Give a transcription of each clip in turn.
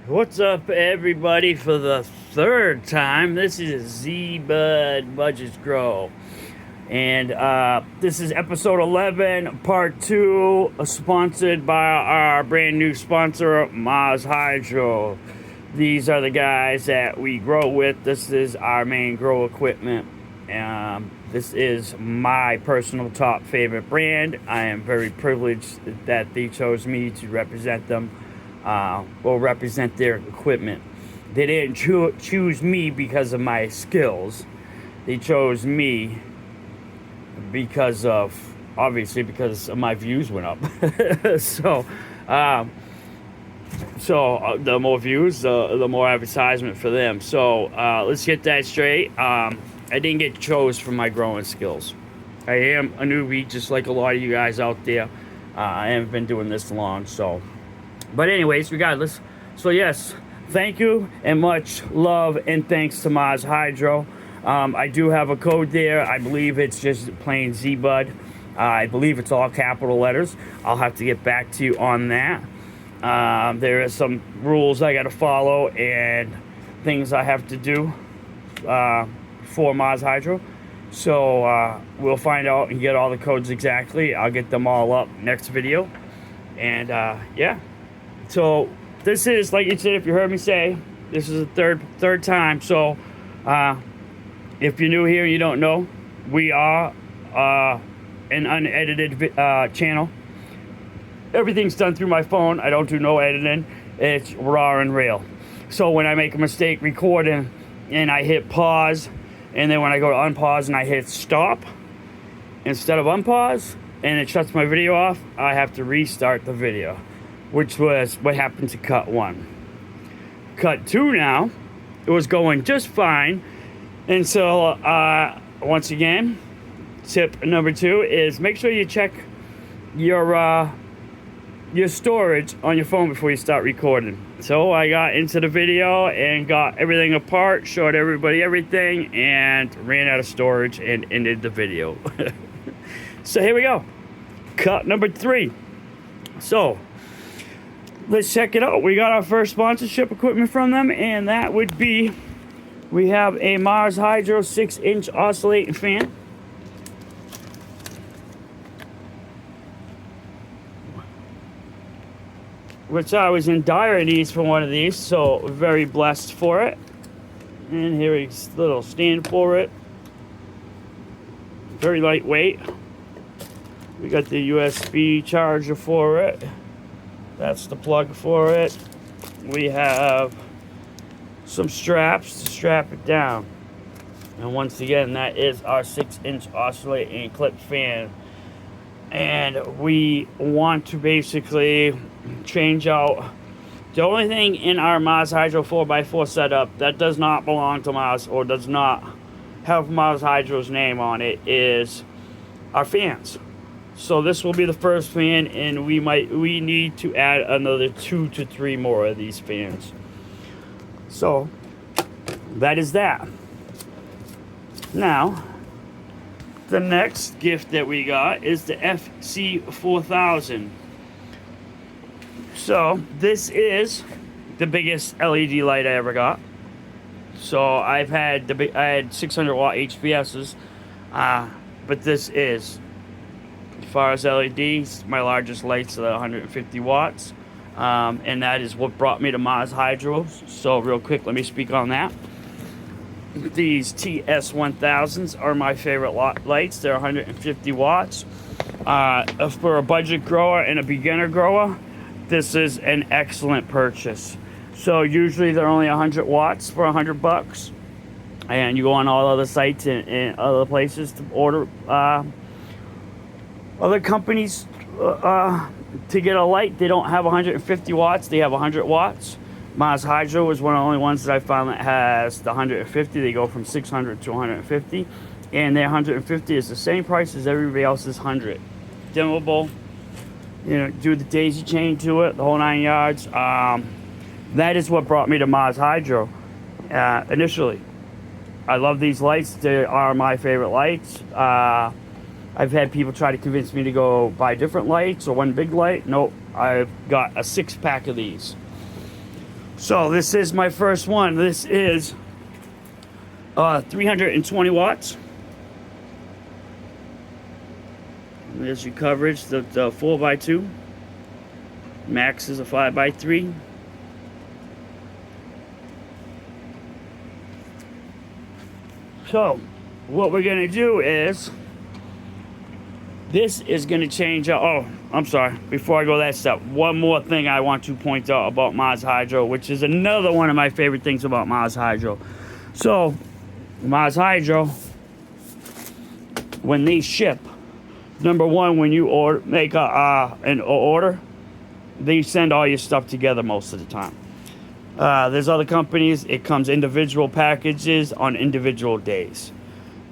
What's up, everybody? For the third time, this is Z-Bud Budgets Grow, and this is episode 11, part 2, sponsored by our brand new sponsor, Mars Hydro. These are the guys that we grow with. This is our main grow equipment. This is my personal top favorite brand. I am very privileged that they chose me to represent them. Will represent their equipment. They didn't choose me because of my skills. They chose me because of, obviously, because my views went up. so, the more views, the more advertisement for them. So let's get that straight. I didn't get chose for my growing skills. I am a newbie, just like a lot of you guys out there. I haven't been doing this long, so. But anyways, regardless, so yes, thank you and much love and thanks to Mars Hydro. I do have a code there. I believe it's just plain Z-Bud. I believe it's all capital letters. I'll have to get back to you on that. There are some rules I got to follow and things I have to do for Mars Hydro. So we'll find out and get all the codes exactly. I'll get them all up next video. And yeah. So this is, like you said, if you heard me say, this is the third time. So if you're new here and you don't know, we are an unedited channel. Everything's done through my phone. I don't do no editing. It's raw and real. So when I make a mistake recording and I hit pause, and then when I go to unpause and I hit stop instead of unpause, and it shuts my video off, I have to restart the video, which was what happened to cut 1. Cut 2 now, it was going just fine. And so, once again, tip number 2 is make sure you check your storage on your phone before you start recording. So I got into the video and got everything apart, showed everybody everything, and ran out of storage and ended the video. So here we go. Cut number 3. So, let's check it out. We got our first sponsorship equipment from them, and that would be, we have a Mars Hydro 6-inch oscillating fan. Which I was in dire needs for one of these, so very blessed for it. And here is a little stand for it. Very lightweight. We got the USB charger for it. That's the plug for it. We have some straps to strap it down. And once again, that is our 6-inch oscillating clip fan. And we want to basically change out the only thing in our Mars Hydro 4x4 setup that does not belong to Mars or does not have Mars Hydro's name on it is our fans. So this will be the first fan, and we need to add another 2 to 3 more of these fans. So that is that. Now, the next gift that we got is the fc4000. So this is the biggest LED light I ever got. So I had 600 watt HPSs, but this is, as far as LEDs, my largest lights are 150 watts, and that is what brought me to Mars Hydro. So real quick, let me speak on that. These ts1000s are my favorite lights. They're 150 watts. For a budget grower and a beginner grower, this is an excellent purchase. So usually they're only 100 watts for $100, and you go on all other sites and other places to order other companies to get a light. They don't have 150 watts. They have 100 watts. Mars Hydro is one of the only ones that I found that has the 150. They go from 600 to 150, and their 150 is the same price as everybody else's 100. Dimmable, you know, do the daisy chain to it, the whole 9 yards. That is what brought me to Mars Hydro initially. I love these lights. They are my favorite lights. I've had people try to convince me to go buy different lights or one big light. Nope, I've got a 6-pack of these. So this is my first one. This is 320 watts. There's your coverage, the 4x2. Max is a 5x3. So what we're gonna do is, this is gonna change out. Oh, I'm sorry, before I go that step, one more thing I want to point out about Mars Hydro, which is another one of my favorite things about Mars Hydro. So Mars Hydro, when they ship, number one, when you make an order, they send all your stuff together most of the time. There's other companies, it comes individual packages on individual days.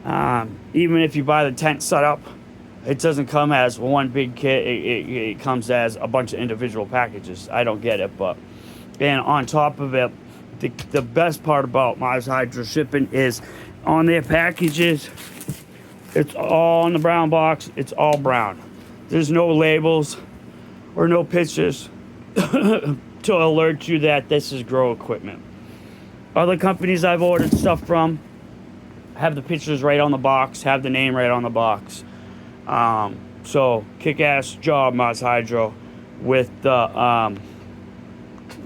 Even if you buy the tent setup, it doesn't come as one big kit. It comes as a bunch of individual packages. I don't get it, but and on top of it, the best part about Mars Hydro shipping is on their packages, it's all in the brown box. It's all brown. There's no labels or no pictures to alert you that this is grow equipment. Other companies I've ordered stuff from have the pictures right on the box, have the name right on the box. So kick-ass job, Mars Hydro, with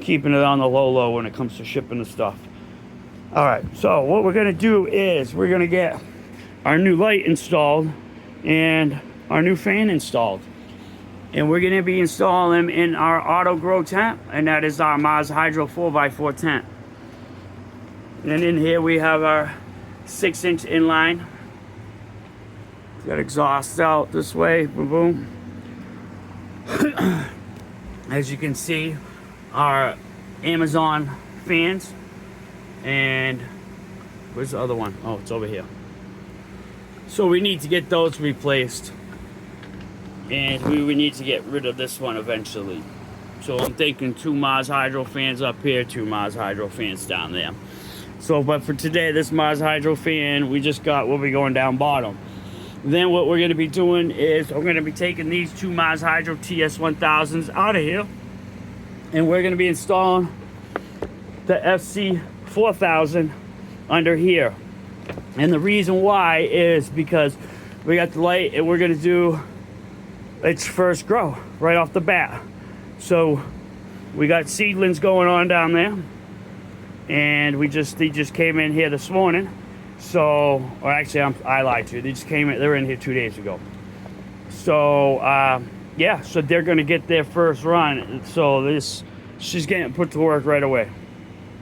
keeping it on the low when it comes to shipping the stuff. All right, so what we're gonna do is we're gonna get our new light installed and our new fan installed. And we're gonna be installing them in our auto grow tent, and that is our Mars Hydro 4x4 tent. And in here we have our 6-inch inline. Got exhaust out this way, boom, boom. As you can see, our Amazon fans. And where's the other one? Oh, it's over here. So we need to get those replaced. And we need to get rid of this one eventually. So I'm thinking 2 Mars Hydro fans up here, 2 Mars Hydro fans down there. So, but for today, this Mars Hydro fan, we'll be going down bottom. Then what we're gonna be doing is, I'm gonna be taking these 2 Mars Hydro ts1000s out of here. And we're gonna be installing the fc4000 under here. And the reason why is because we got the light and we're gonna do its first grow right off the bat. So we got seedlings going on down there, and they just came in here this morning. So, or actually, I lied to you. They just came in. They were in here 2 days ago. So yeah, so they're gonna get their first run. So she's getting put to work right away.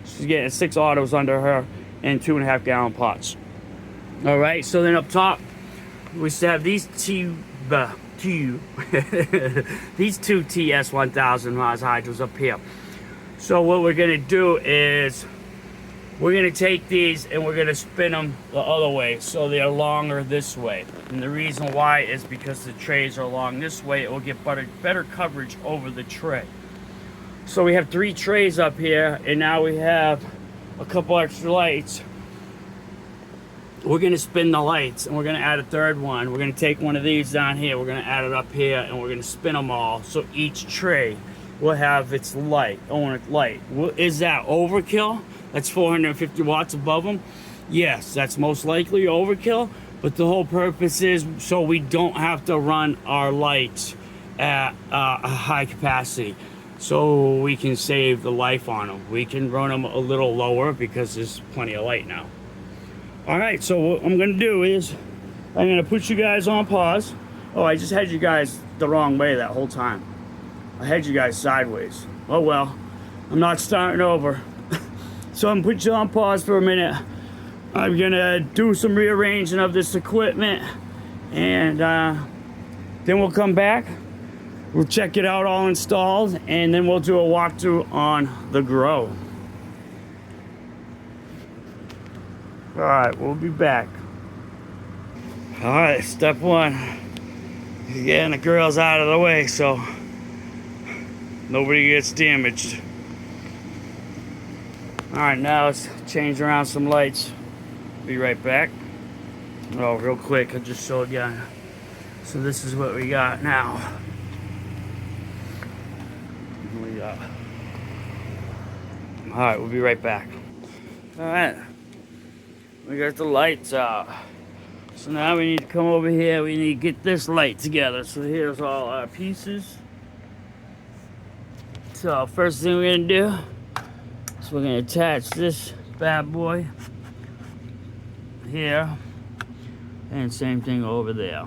She's getting 6 autos under her and 2.5 gallon pots. All right. So then up top, we still have these these 2 ts1000 Mars Hydros up here. So what we're gonna do is we're gonna take these and we're gonna spin them the other way so they're longer this way. And the reason why is because the trays are long this way, it will get better coverage over the tray. So we have 3 trays up here, and now we have a couple extra lights. We're gonna spin the lights, and we're gonna add a 3rd one. We're gonna take one of these down here, we're gonna add it up here, and we're gonna spin them all. So each tray will have its light, Is that overkill? That's 450 watts above them? Yes, that's most likely overkill, but the whole purpose is so we don't have to run our lights at a high capacity. So we can save the life on them. We can run them a little lower because there's plenty of light now. All right, so what I'm gonna do is I'm gonna put you guys on pause. Oh, I just had you guys the wrong way that whole time. I had you guys sideways. Oh well, I'm not starting over. So I'm gonna put you on pause for a minute. I'm gonna do some rearranging of this equipment, and then we'll come back. We'll check it out all installed, and then we'll do a walkthrough on the grow. All right, we'll be back. All right, step 1. Getting the girls out of the way so nobody gets damaged. All right, now let's change around some lights. Be right back. Oh, real quick, I just showed you. So this is what we got now. We got All right, we'll be right back. All right, we got the lights out. So now we need to come over here. We need to get this light together. So here's all our pieces. So first thing we're gonna do is we're gonna attach this bad boy here, and same thing over there.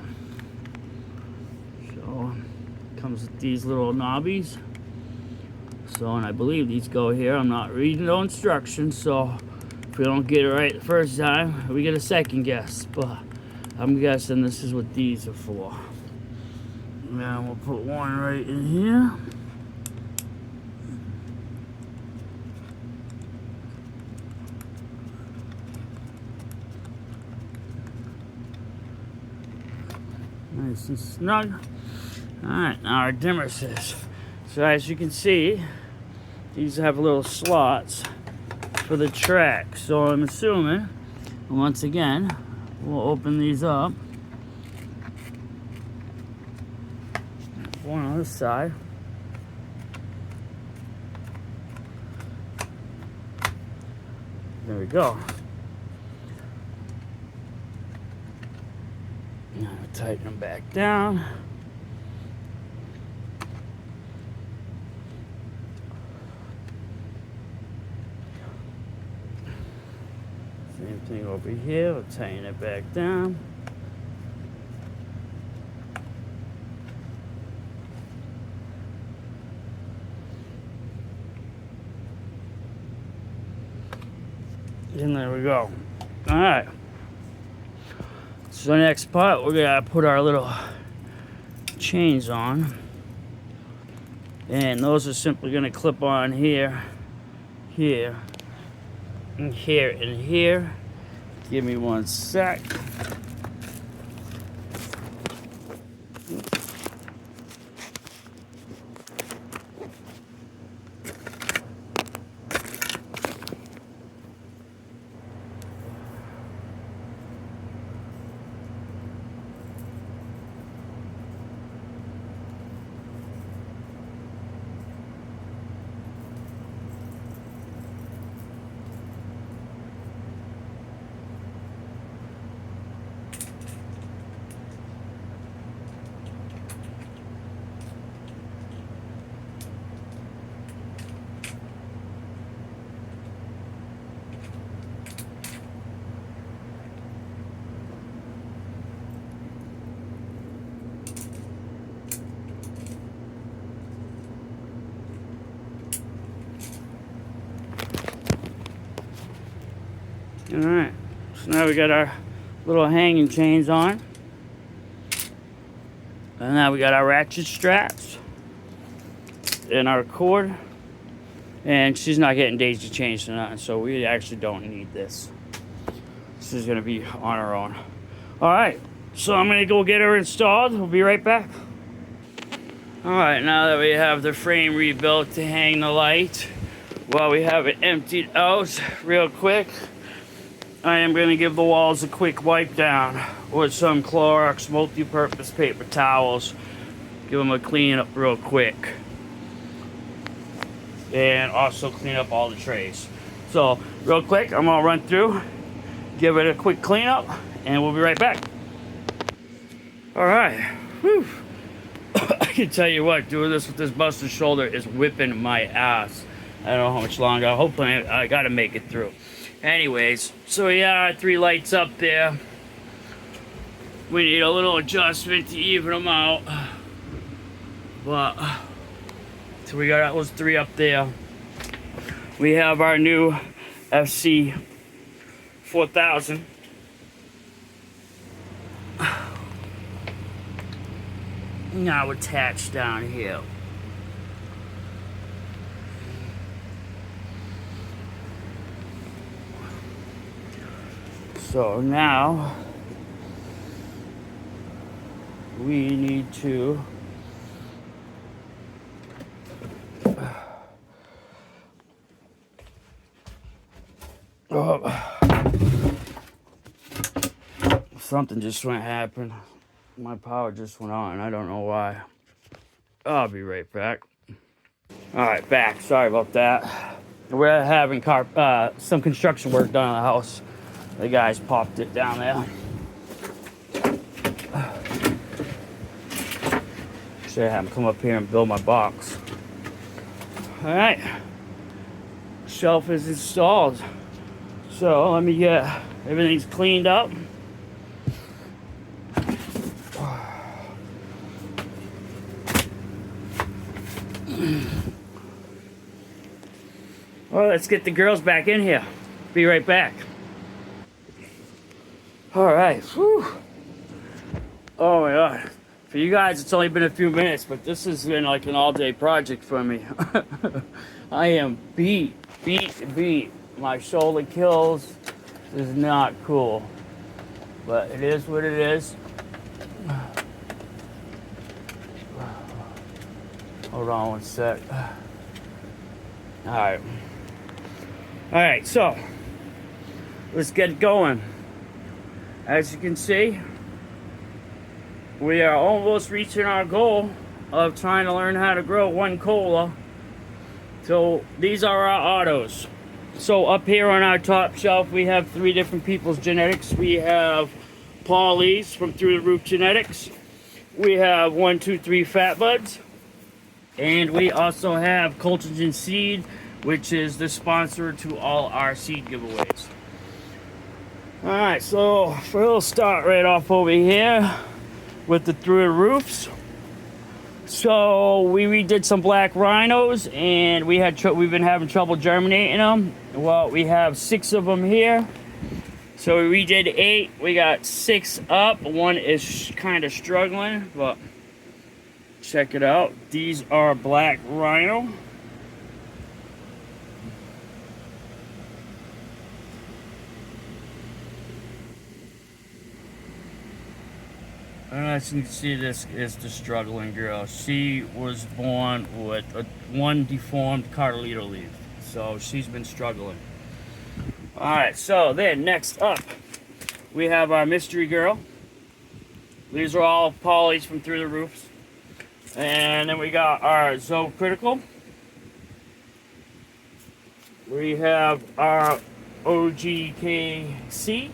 So comes with these little knobbies. So, and I believe these go here. I'm not reading no instructions, so if we don't get it right the first time, we get a second guess. But I'm guessing this is what these are for. Now we'll put one right in here. Nice and snug. Alright, now our dimmer says. So as you can see, these have little slots for the track. So I'm assuming, once again, we'll open these up. One on this side. There we go. Now tighten them back down. Same thing over here. We'll tighten it back down. And there we go. All right. So the next part, we're gonna put our little chains on, and those are simply gonna clip on here, here, and here, and here. Give me one sec. All right, so now we got our little hanging chains on. And now we got our ratchet straps and our cord. And she's not getting daisy chains or nothing, so we actually don't need this. This is gonna be on her own. All right, so I'm gonna go get her installed. We'll be right back. All right, now that we have the frame rebuilt to hang the light, while we have it emptied out real quick, I am going to give the walls a quick wipe down with some Clorox multi-purpose paper towels. Give them a clean up real quick. And also clean up all the trays. So, real quick, I'm going to run through, give it a quick clean up, and we'll be right back. Alright. Whew. I can tell you what, doing this with this busted shoulder is whipping my ass. I don't know how much longer. Hopefully I got to make it through. Anyways, so yeah, 3 lights up there. We need a little adjustment to even them out. But, so we got those 3 up there. We have our new fc4000. Now attached down here. So now we need to something just went happen. My power just went on. I don't know why. I'll be right back. All right, back. Sorry about that. We're having some construction work done on the house. The guys popped it down there. Should have them come up here and build my box. All right, shelf is installed. So let me get everything's cleaned up. Well, let's get the girls back in here. Be right back. All right. Whew. Oh my God. For you guys, it's only been a few minutes, but this has been like an all-day project for me. I am beat. My shoulder kills. This is not cool, but it is what it is. Hold on one sec. All right, so let's get going. As you can see, we are almost reaching our goal of trying to learn how to grow one cola. So these are our autos. So up here on our top shelf, we have 3 different people's genetics. We have Paulie's from Through the Roof Genetics. We have 1, 2, 3 Fat Buds. And we also have Coltogen Seed, which is the sponsor to all our seed giveaways. Alright, so we'll start right off over here with the Through the Roofs. So we redid some black rhinos, and we've been having trouble germinating them. Well, we have 6 of them here. So we redid 8. We got 6 up. 1 is kind of struggling, but check it out. These are black rhino. And as you can see, this is the struggling girl. She was born with one deformed cartilito leaf, so she's been struggling. All right, so then next up, we have our mystery girl. These are all Polly's from Through the Roofs. And then we got our Zo Critical. We have our OGKC.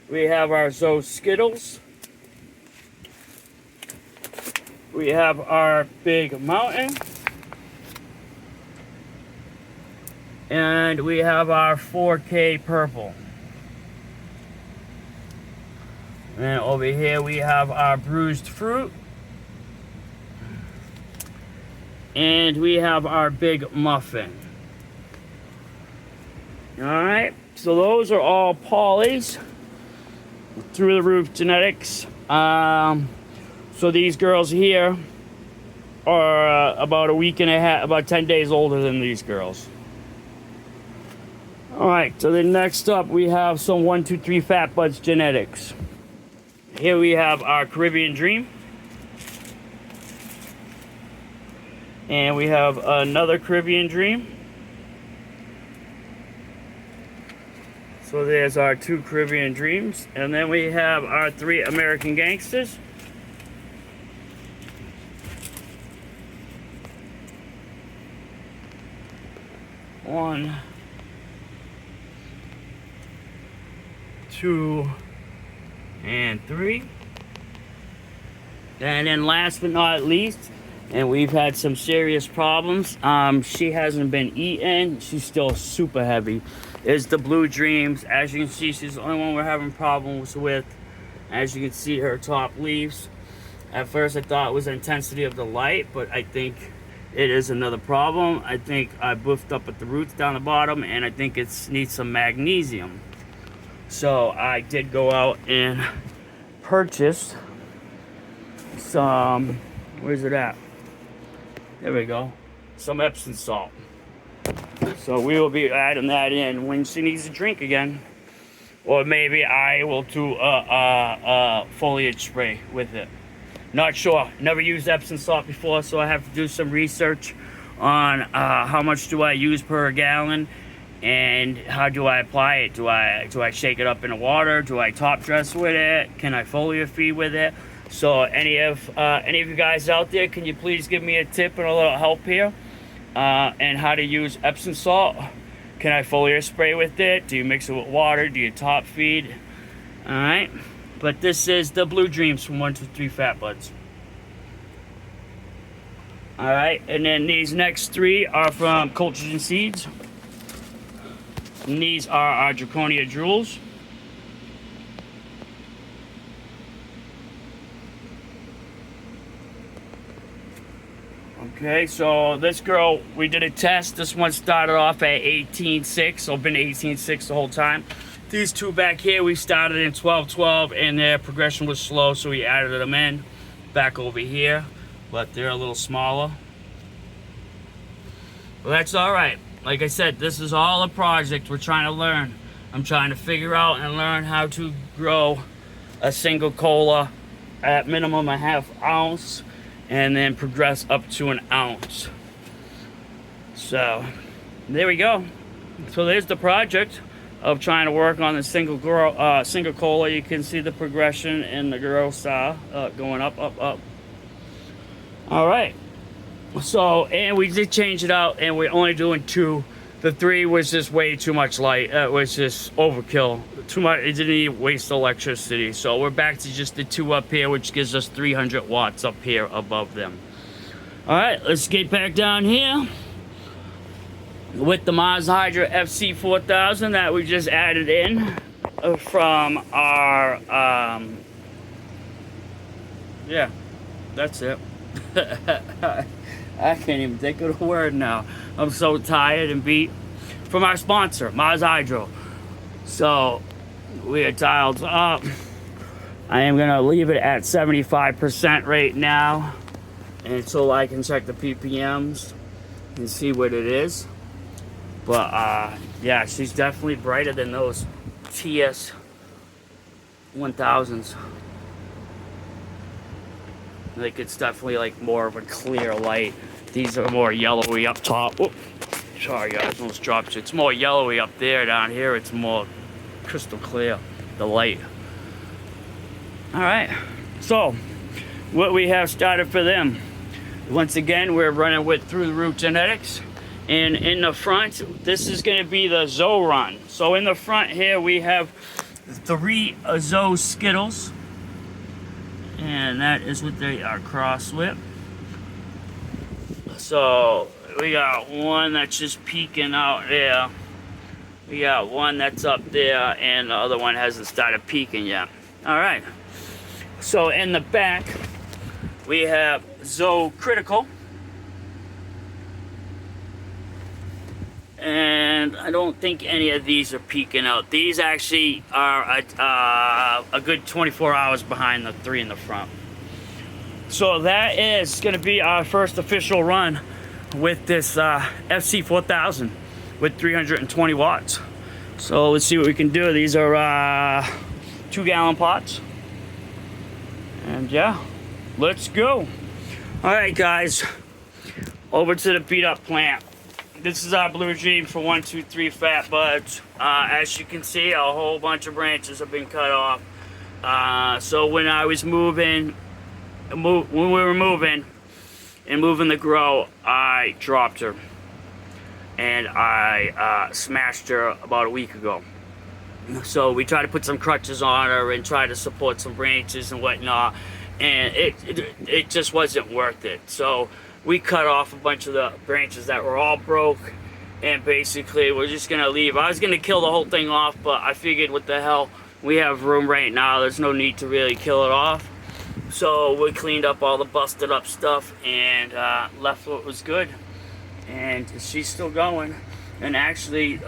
We have our Zo Skittles. We have our Big Mountain. And we have our 4K Purple. And over here we have our Bruised Fruit. And we have our Big Muffin. Alright, so those are all Polly's. Through the Roof Genetics. So these girls here are about a week and a half, about 10 days older than these girls. Alright, so then next up we have some 1, 2, 3 Fat Buds Genetics. Here we have our Caribbean Dream. And we have another Caribbean Dream. So there's our 2 Caribbean Dreams. And then we have our 3 American Gangsters. One, 2, and 3. And then last but not least, and we've had some serious problems, she hasn't been eaten, she's still super heavy, is the Blue Dreams. As you can see, she's the only one we're having problems with. As you can see, her top leaves. At first I thought it was the intensity of the light, but I think it is another problem. I think I buffed up at the roots down the bottom, and I think it needs some magnesium. So I did go out and purchase some, where's it at? There we go. Some Epsom salt. So we will be adding that in when she needs a drink again. Or maybe I will do a foliage spray with it. Not sure. Never used Epsom salt before, so I have to do some research on how much do I use per gallon and how do I apply it. Do I shake it up in the water? Do I top dress with it? Can I foliar feed with it? So any of you guys out there, can you please give me a tip and a little help here, and how to use Epsom salt? Can I foliar spray with it? Do you mix it with water? Do you top feed? All right, but this is the Blue Dreams from 123 Fat Buds. All right, and then these next three are from Cultures and Seeds. And these are our Draconia Drools. Okay, so this girl, we did a test. This one started off at 18.6, so been 18.6 the whole time. These two back here, we started in 12.12, and their progression was slow, so we added them in back over here, but they're a little smaller. Well, that's all right. Like I said, this is all a project. We're trying to learn. I'm trying to figure out and learn how to grow a single cola at minimum a ½ ounce, and then progress up to an ounce. So there we go. So there's the project of trying to work on the single cola. You can see the progression in the growth style going up. All right. So, and we did change it out, and we're only doing 2. The 3 was just way too much light. It was just overkill. Too much. It didn't even waste electricity. So we're back to just the 2 up here, which gives us 300 watts up here above them. All right, let's get back down here with the Mars Hydra fc4000 that we just added in from our yeah, that's it. I can't even think of the word now. I'm so tired and beat. From our sponsor, Mars Hydro. So we are dialed up. I am gonna leave it at 75% right now until I can check the ppms and see what it is. But yeah, she's definitely brighter than those ts1000s. Like, it's definitely like more of a clear light. These are more yellowy up top. Whoop. Sorry guys, almost dropped you. It's more yellowy up there. Down here it's more crystal clear, the light. All right, so what we have started for them, once again, we're running with Through the Root Genetics. And in the front, this is going to be the Zoe run. So in the front here we have 3 Zoe Skittles, and that is what they are crossed with. So we got one that's just peeking out there. We got one that's up there, and the other one hasn't started peeking yet. All right. So in the back, we have Zoe Critical. And I don't think any of these are peeking out. These actually are a good 24 hours behind the 3 in the front. So that is going to be our first official run with this fc4000 with 320 watts. So let's see what we can do. These are 2-gallon pots. And yeah, let's go. All right, guys, over to the beat up plant. This is our Blue Dream for 123 Fat Buds. As you can see, a whole bunch of branches have been cut off. So when I was moving the grow, I dropped her, and I smashed her about a week ago. So we tried to put some crutches on her and try to support some branches and whatnot, and it just wasn't worth it. So we cut off a bunch of the branches that were all broke, and basically we're just gonna leave. I was gonna kill the whole thing off, but I figured, what the hell, we have room right now, there's no need to really kill it off. So we cleaned up all the busted up stuff and left what was good. And she's still going, and actually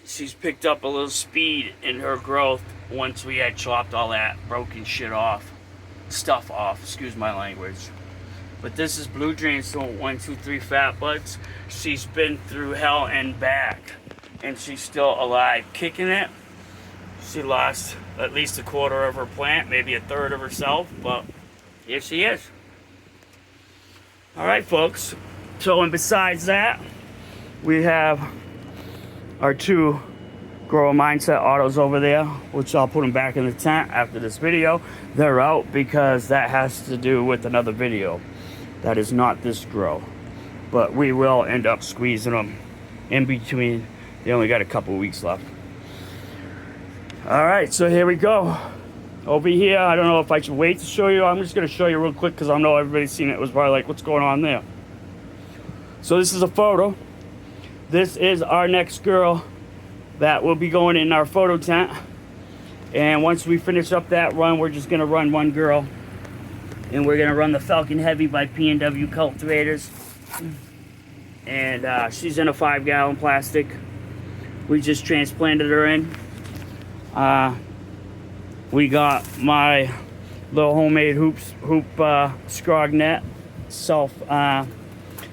she's picked up a little speed in her growth once we had chopped all that broken shit off, excuse my language. But this is Blue Dreams, so 123 Fat Buds. She's been through hell and back, and she's still alive, kicking it. She lost at least a quarter of her plant, maybe a third of herself, but here she is. All right, folks. So, and besides that, we have our 2 Grower Mindset autos over there, which I'll put them back in the tent after this video. They're out because that has to do with another video. That is not this grow. But we will end up squeezing them in between. They only got a couple weeks left. All right, so here we go. Over here, I don't know if I should wait to show you. I'm just gonna show you real quick because I know everybody's seen it. It was probably like, what's going on there? So this is a photo. This is our next girl that will be going in our photo tent. And once we finish up that run, we're just gonna run one girl. And we're gonna run the Falcon Heavy by P&W Cultivators. And she's in a 5-gallon plastic. We just transplanted her in. We got my little homemade hoop scrog net, self-pot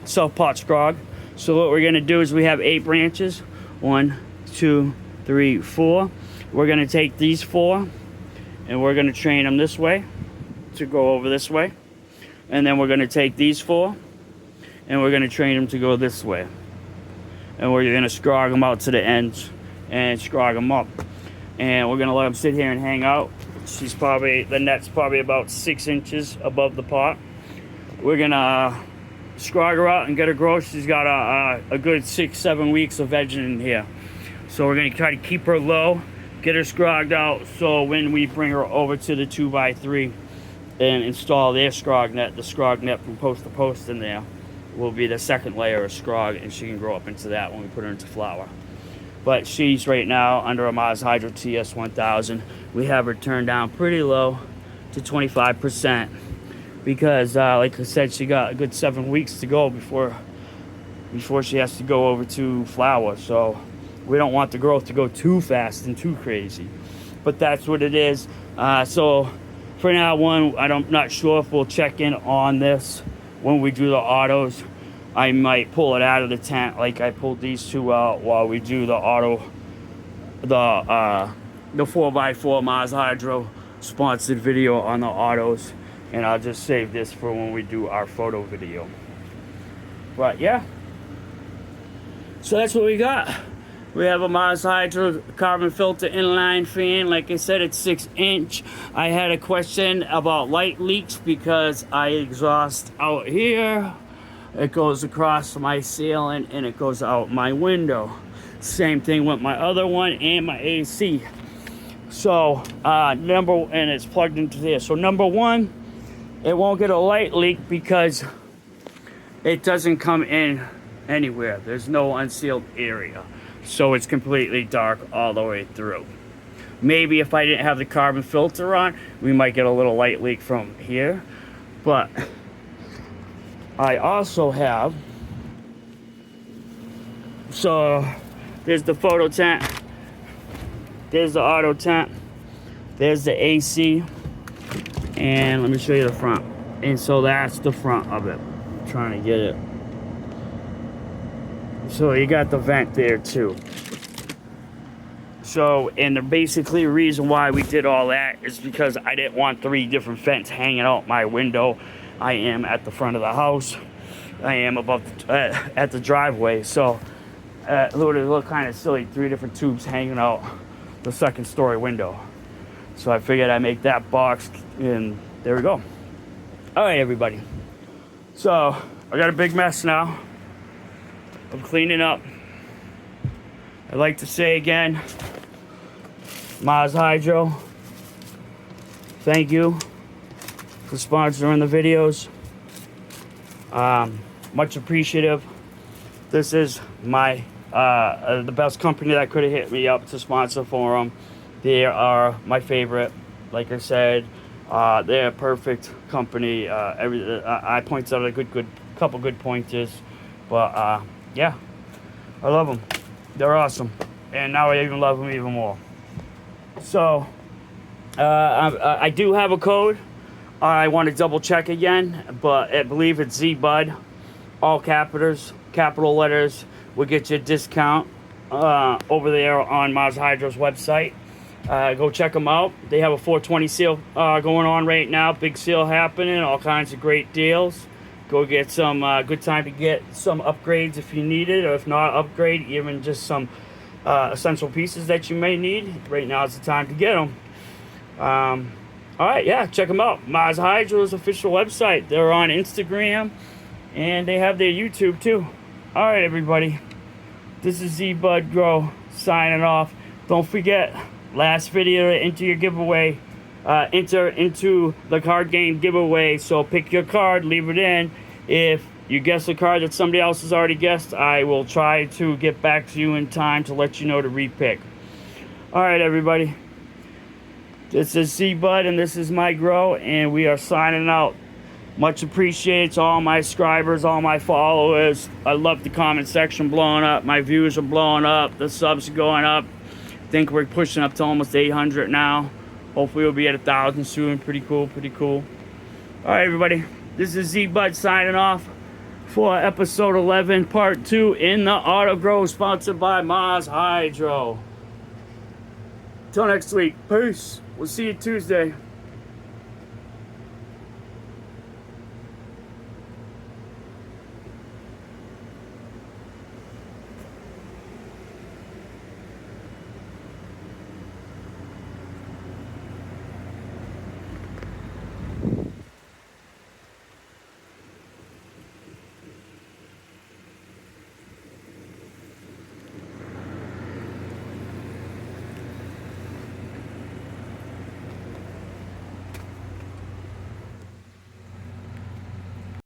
scrog. So what we're gonna do is we have 8 branches. 1, 2, 3, 4. We're gonna take these 4 and we're gonna train them this way to go over this way. And then we're gonna take these 4 and we're gonna train them to go this way. And we're gonna scrog them out to the ends and scrog them up. And we're gonna let them sit here and hang out. The net's probably about 6 inches above the pot. We're gonna scrog her out and get her grow. She's got a good 6-7 weeks of vegging in here. So we're gonna try to keep her low, get her scrogged out, so when we bring her over to the 2x3 and install their scrog net, the scrog net from post to post in there will be the second layer of scrog, and she can grow up into that when we put her into flower. But she's right now under a Mars Hydro ts1000. We have her turned down pretty low to 25% because like I said, she got a good 7 weeks to go before she has to go over to flower. So we don't want the growth to go too fast and too crazy, but that's what it is. So for now, I'm not sure if we'll check in on this when we do the autos. I might pull it out of the tent like I pulled these 2 out while we do the auto, the 4x4 Mars Hydro sponsored video on the autos, and I'll just save this for when we do our photo video. But yeah, so that's what we got. We have a Mars Hydro carbon filter inline fan. Like I said, it's 6-inch. I had a question about light leaks because I exhaust out here. It goes across my ceiling and it goes out my window. Same thing with my other one and my AC. So, and it's plugged into there. So number 1, it won't get a light leak because it doesn't come in anywhere. There's no unsealed area. So it's completely dark all the way through. Maybe if I didn't have the carbon filter on, we might get a little light leak from here. But I also have, so there's the photo tent, there's the auto tent, there's the AC, and let me show you the front. And so that's the front of it. I'm trying to get it. So you got the vent there too. So, and basically the reason why we did all that is because I didn't want 3 different vents hanging out my window. I am at the front of the house. I am above at the driveway. So it would look kind of silly, 3 different tubes hanging out the 2nd story window. So I figured I'd make that box, and there we go. All right, everybody. So I got a big mess now. I'm cleaning up. I'd like to say again, Mars Hydro, thank you for sponsoring the videos. Much appreciative. This is my the best company that could have hit me up to sponsor for them. They are my favorite. Like I said, they're a perfect company. I pointed out a couple good pointers, but yeah, I love them. They're awesome, and now I even love them even more. So I do have a code. I want to double check again, but I believe it's ZBUD, all capital letters. Will get you a discount over there on Mars Hydro's website. Go check them out. They have a 420 sale going on right now. Big sale happening. All kinds of great deals. Go get some good time to get some upgrades if you need it, or if not upgrade, even just some essential pieces that you may need, right now is the time to get them. All right, yeah, check them out. Maz Hydro's official website. They're on Instagram, and they have their YouTube too. All right, everybody. This is Z-Bud Grow signing off. Don't forget, last video to enter your giveaway. Enter into the card game giveaway. So pick your card, leave it in. If you guess a card that somebody else has already guessed, I will try to get back to you in time to let you know to repick. All right, everybody. This is Z-Bud, and this is my grow, and we are signing out. Much appreciated to all my subscribers, all my followers. I love the comment section blowing up. My views are blowing up. The subs are going up. I think we're pushing up to almost 800 now. Hopefully we'll be at 1,000 soon. Pretty cool, pretty cool. All right, everybody. This is Z-Bud signing off for episode 11, part 2 in the Auto Grow, sponsored by Maz Hydro. Till next week. Peace. We'll see you Tuesday.